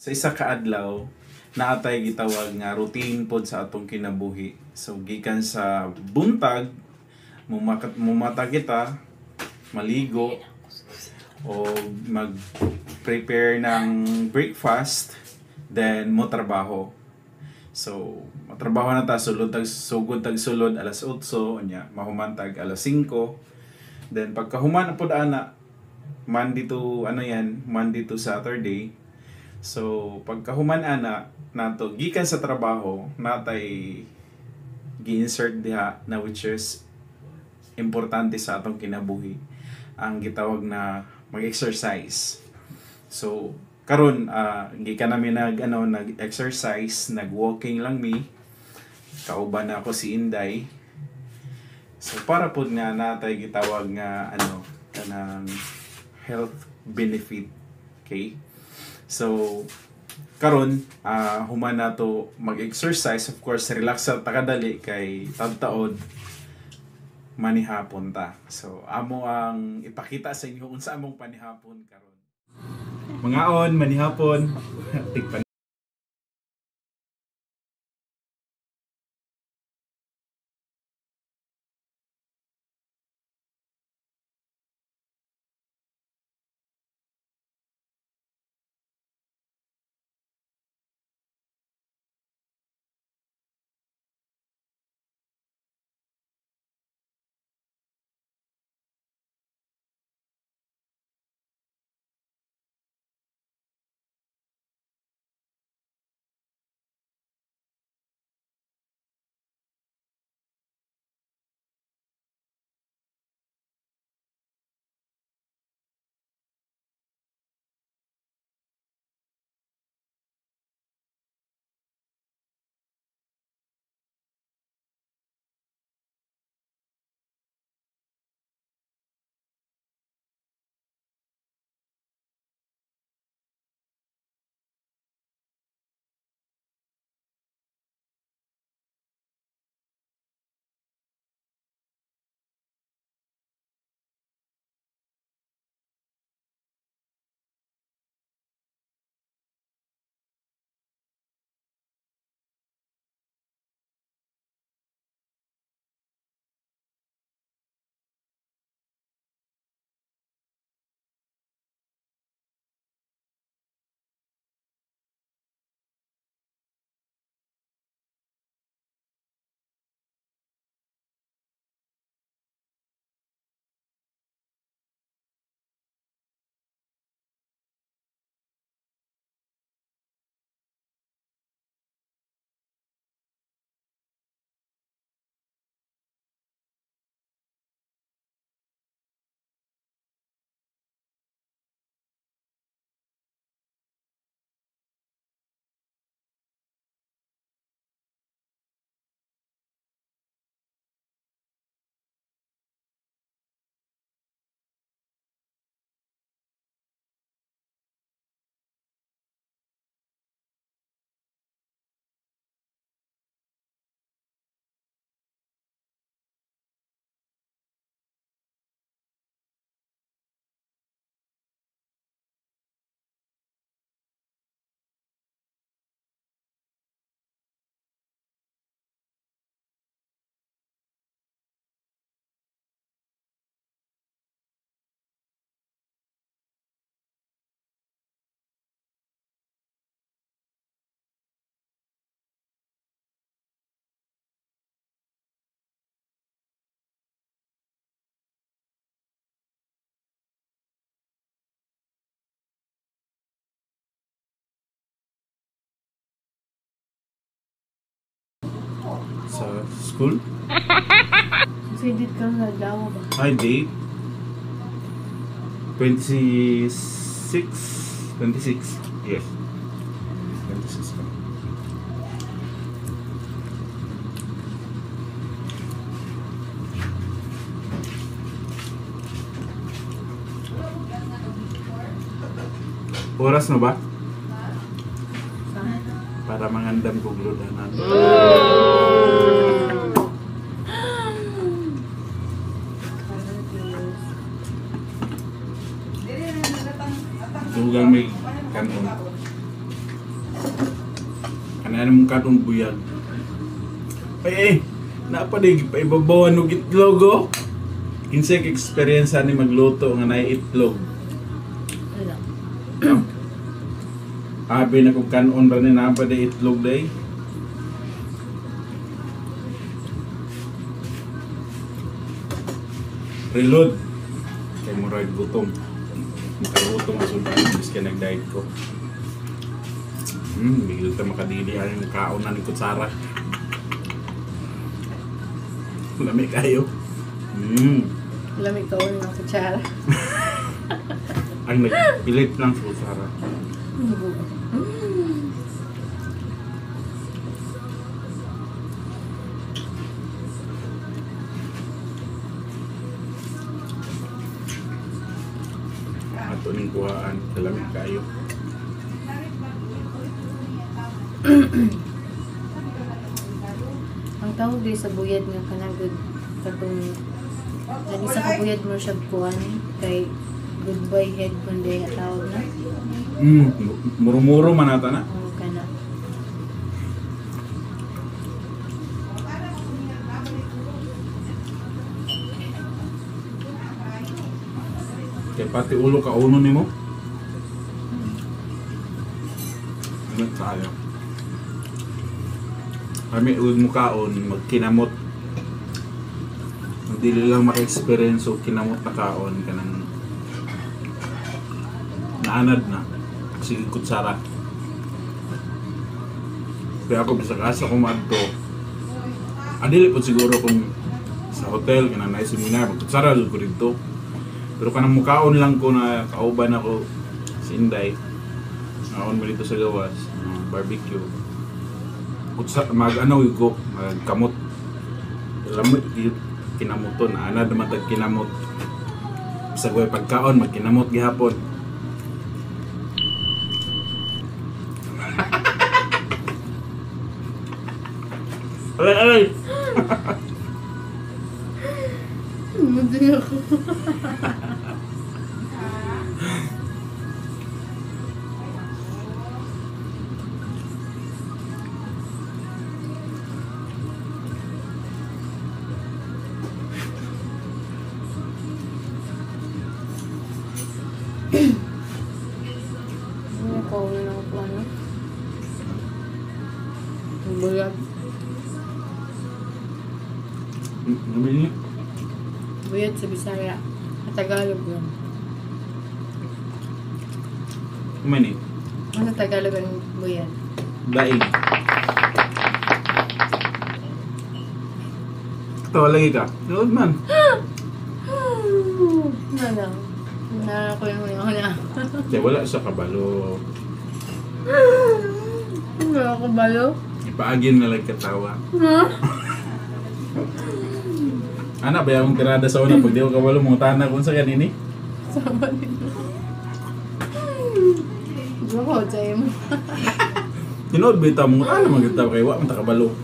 Sa isa ka adlaw, naatay gitawag nga routine pod sa atong kinabuhi. So gikan sa buntag, mumata kita, maligo o mag-prepare ng breakfast, then mo trabaho. So, matrabaho na ta sulod tag sugod tag sulod alas 8 nya, mahumantag alas 5. Then pagkahuman pod ana Monday to Monday to Saturday. So, pagkahuman ana nato gikan sa trabaho, natay gi-insert diha na which is importante sa atong kinabuhi, ang gitawag na mag-exercise. So, karon gikan namin nag-exercise, nag-walking lang mi. Kauban na ako si Inday. So, para pod nga natay gitawag nga kanang health benefit. Okay? So, karon human na to mag-exercise. Of course, relax sa takadali kay tagtaod manihapon ta. So, amo ang ipakita sa inyo unsa among panihapon karon. Mangaon manihapon. Tigpan. Sa school? Kasi dito ka na daw ba? Hi, date. 26. 26. Yes. 26 ka. Oras na ba? Para mangandam ko gludanan. Dugang may kanon. Ano mong katong buyag. Ay, napadig pa ibabawan ng itlog oh. Kinsay experience ni magluto nga na itlog. Wala. Abi na kung kanon ba ni napaday itlog day. Reload. Kay murag gutom. Nakagutom ang sundan bis ka nag-diet ko. Bigla ta makadili ang kaon na ni kutsara. Lami kayo. Lamig ka ulit ng kutsara. Ang nagpilit lang sa kutsara. Ato ning kuhaan, lamig kayo. Ang tawag din sa buyad nga kanagod katong lagi sa kabuyad mo siya kuhan kay goodbye head kundi nga tawag na. Muro-muro man ata na. Oo kana. Kaya pati ulo ka uno nimo. Ano tayo? Kami ulo mo kaon magkinamot. Hindi lang maka-experience o kinamot na kaon kanang naanad na. Sige kutsara. Kaya ako bisag asa kung maadto. Adili po siguro kung sa hotel kanang na seminar magkutsara ko dito. Pero kanang mukaon lang ko na kauban ako si Inday. Naon mo dito sa gawas, barbecue. Kutsa mag-ano ko, magkamot. Lamot kinamoton, ana naman tag kinamot. Bisag way pagkaon magkinamot gihapon. Ay! Mudi ako. Ano ko na ako ano? Buyag. Namili? Buyag sa Bisaya. At Tagalog yun. Kumani? Ano Tagalog ang buyag? Daig. Katawa lagi ka? Nood man. Ano lang? Na ako yung na. Kaya wala sa kabalo. Ano ako balo? Ipaagin na lang katawa. Ha? Anak, ba yung tirada sa una pag di ko kabalo mong tanak kung sa kanini? Sama nito. Diba ko, chay mo? Tinood bita mong ano magkita kay wa man ta kabalo.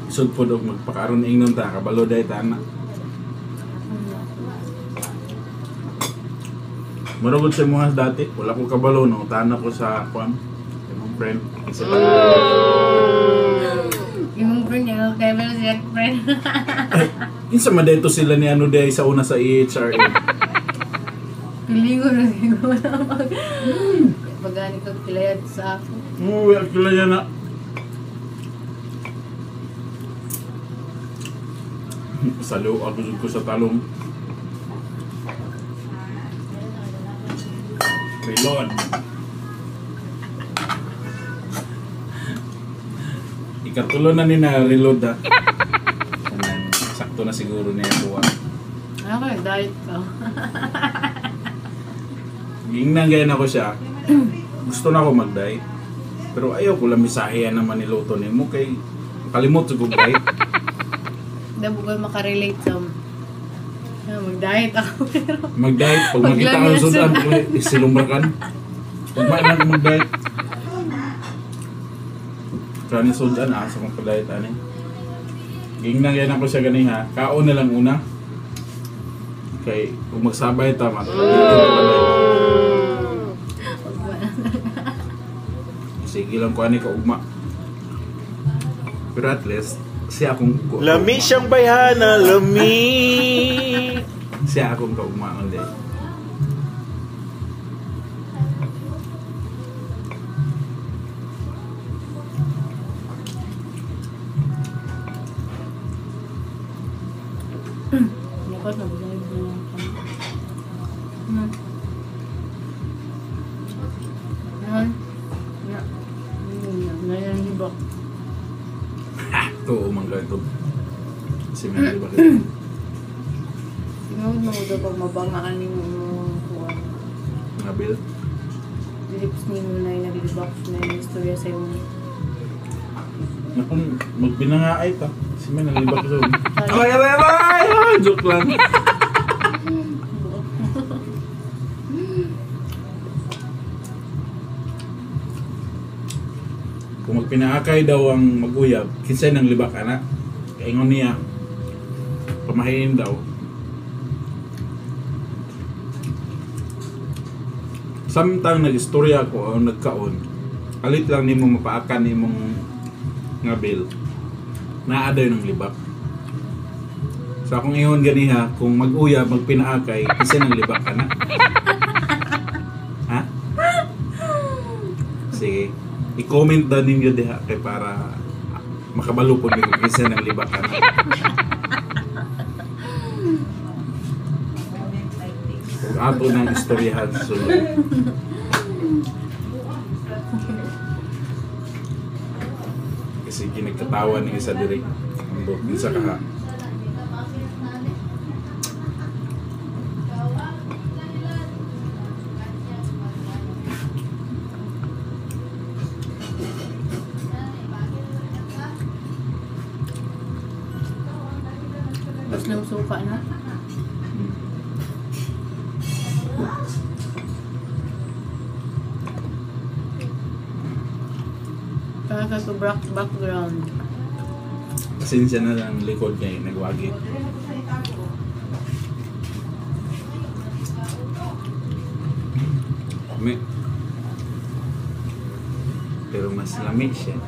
Isod po daw magpakaroon ingnon ta kabalo dahil tanak. Marugod sa mga dati, wala ko kabalo no, tanak ko sa kwan. Imong friend. Isa pa. Yung friend niya, kaya meron siya friend. Insa madeto sila ni ano day sa una sa EHRA. Pilingo na siguro na pag-ani ko kilayad sa ako. Oo, kila yan na. Salo ako ko sa talong. Reload. Ikatulo na ni na reload ha. Sakto na siguro niya buwan. Ano ka, diet ka? Gingnan ganyan ako siya. Gusto na ako mag-diet. Pero ayaw ko lang misahiyan naman niluto ni mo kay kalimot sa kong diet. Hindi ko makarelate sa mag-diet ako. Pero Mag-diet, pag makita ka ng sudan, isilumbrakan. Pag mainan ko mag-diet. Kani sudan sa mga pa-diet ani. Gingnan ganyan ako siya ganing ha. Kaon na lang una. Kay kung magsabay tama. Sige lang ko ani ka ugma. Pero at least siya akong Lami siyang bayana, lami. siya akong kaugma ulit. Dapat mag-live na lang ka. Yan. Ngayon hibak. Ito, umangga ito. Si Mary ba? Tingnan mo daw pag mabangaan yung kuwan. Mga Bill? Lips ni mo na yung nag-box na yung istorya sa'yo. Nakong magbinangaay ta. Si Mary nalibak ito. Ay, ay, ay, ay! Joke lang. Kung magpinaakay daw ang mag-uyab, kinsay nang libak ana. Kaingon niya, pamahiin daw. Samtang nag-istorya ko o nagkaon, alit lang nimo mapaakan nimong nga bill. Naaday ng libak. So akong ingon ganiha, kung mag-uyab, magpinaakay, kinsay nang libak ana. Ha? Sige. I-comment daw ninyo diha kay para makabalo po ninyo kasi ng libakan. Kung ato ng istoryahan sa sulod. Kasi ginagkatawa ni isa diri. Ang buhok din sa kaha. Tapos lang suka na. Kaya sa background. Pasensya na lang likod niya nagwagi. May. Pero mas lamig siya.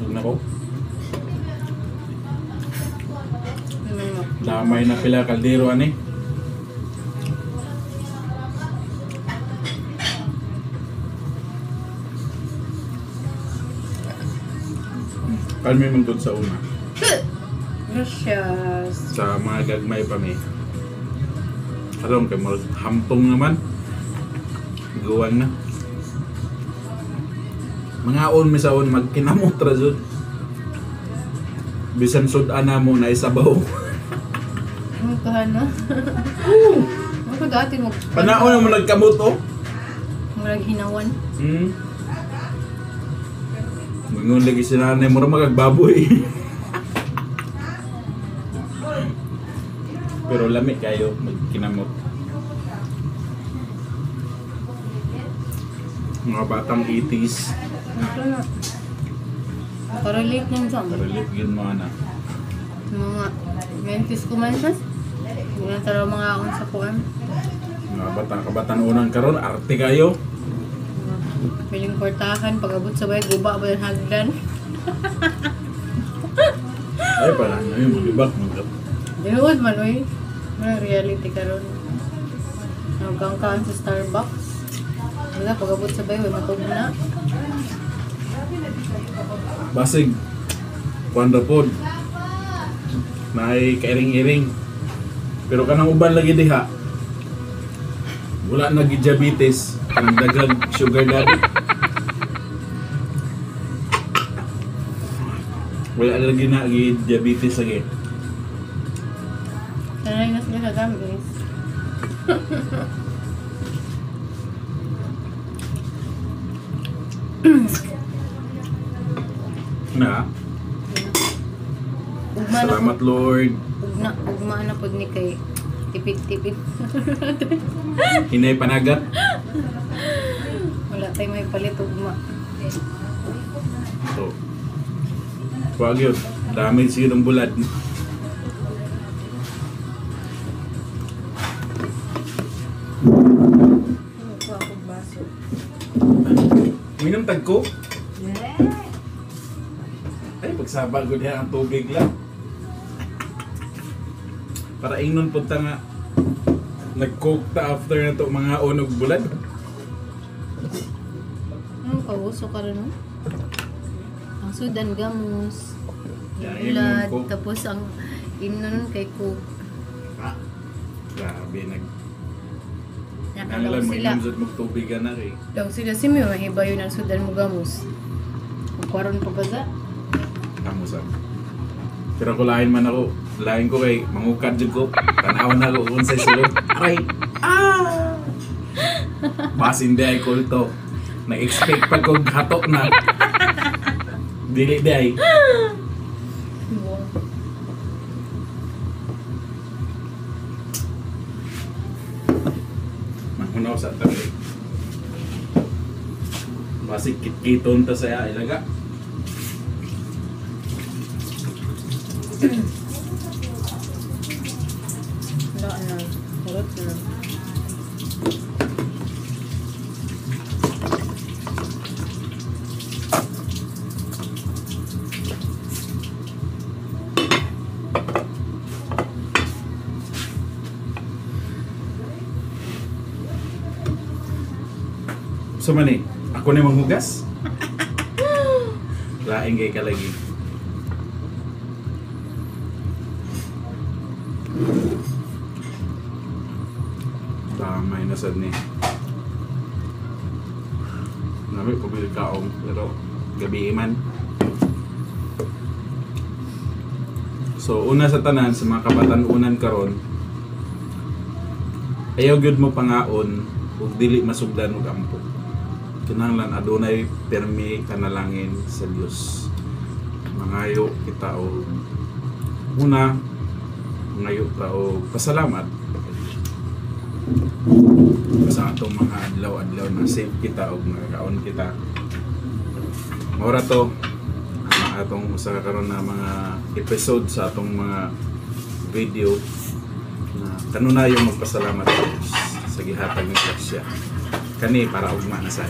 Nako. Damay na pila kaldero ani. Kalmi man gud sa una. Gracias. Sa mga gagmay pa mi. Alam kay mo hampong naman. Guwan na. Mga on misaon magkinamot ra jud. Bisan sud-an na mo na isabaw. Ano ka na? Ano dati mo? Panaon mo nagkamot oh. Murag hinawan. Ngungon lagi sila na mo magagbaboy. Pero lamig kayo magkinamot. Mga batang 80s. Ito na. Nakarelate niyang dyan. Relate yun mga na. Mga 20s kumansas. Hindi na taro mga akong sa kuwan. Mga batang kabatan unang karon arte kayo. Piling portahan, pag-abot sa bay, guba ba yung hagdan? Ay pala, ngayon mag-ibak mag Dinuod man, uy. Mga reality ka ron. Nagkangkaan sa Starbucks. Wala, pag-abot sa bay, may matog na. Basig. Kuwanda pod. May kairing-iring. Pero kanang uban lagi diha. Wala na diabetes. Ang daghang sugar daddy. Wala lagi na diabetes lagi. Sanay na sila sa guys. Na. Ugma na Salamat Lord. ugma na pod ni kay tipid-tipid. Hinay panagat. Wala tayo may palit ugma. So. Wag yun. Damage yun ang bulad. Minum tagko. Ay, pagsaba ko diha ang tubig lang. Para ingnon punta nga nag-coke ta after na to mga unog bulad. Kauso ka rin, no? Ang sudan gamos. Yeah, Bulad, yung Coke. tapos ang inon kay Coke. Ah, grabe Nakalaw Nanglan mo sila. inom sa magtubig ka na rin. Daw sila si Mio, mahiba yun ang sudan mo gamos. Kung karon pa ba za? Kamusan. Pero kung lain man ako, lain ko kay mangukad jud ko. Tanawan na ako kung sa'y sulod. Aray! Ah! Mas hindi ay kulto. Na-expect pa kong hatok na. Dili di ay. Wow. Mahunaw sa tabi. Basig kit-kiton ta saya ilaga. Wala na. Kurot na. So mani, ako na manghugas. Laing kay kalagi. Damay na sad ni. Nabi ko bil kaong pero gabi man. So una sa tanan sa mga kabatan-unan karon, ayaw gyud mo pangaon ug dili masugdan og ampo. Kinahanglan adunay permi kanalangin sa Dios. Mangayo kita og una mangayo ta og pasalamat sa atong mga adlaw-adlaw na safe kita og nagakaon kita. Mora to ang atong usa ka karon na mga episode sa atong mga video na kanunayong magpasalamat sa Diyos sa gihatag ni Grasya. Kani para ugma na sa